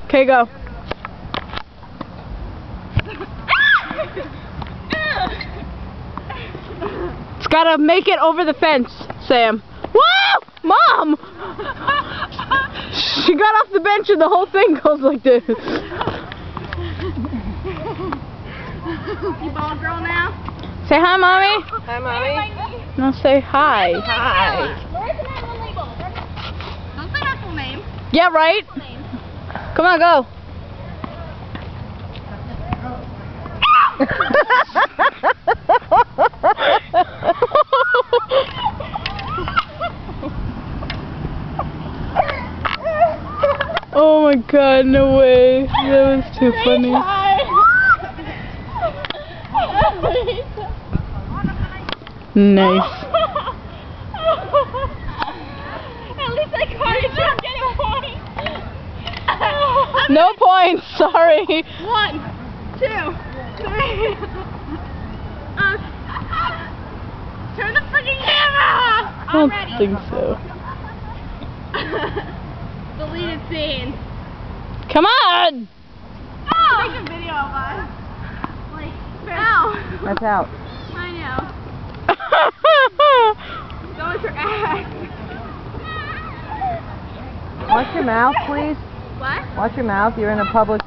Okay, go. It's gotta make it over the fence, Sam. Whoa! Mom! She got off the bench and the whole thing goes like this. You ball girl now? Say hi, Mommy. Hi, Mommy. No, say hi. Hi. Don't say my full name. Yeah, right? Come on, go. Oh my god, no way. That was too funny. Nice. At least I caught it. You're getting points. No points, sorry. 1, 2, 3. Turn the freaking camera off. I don't think so. Deleted scene. Come on! Oh! Take a video of us. Like, ow. That's out. I know. Go with your ass. Watch your mouth, please. What? Watch your mouth. You're in a public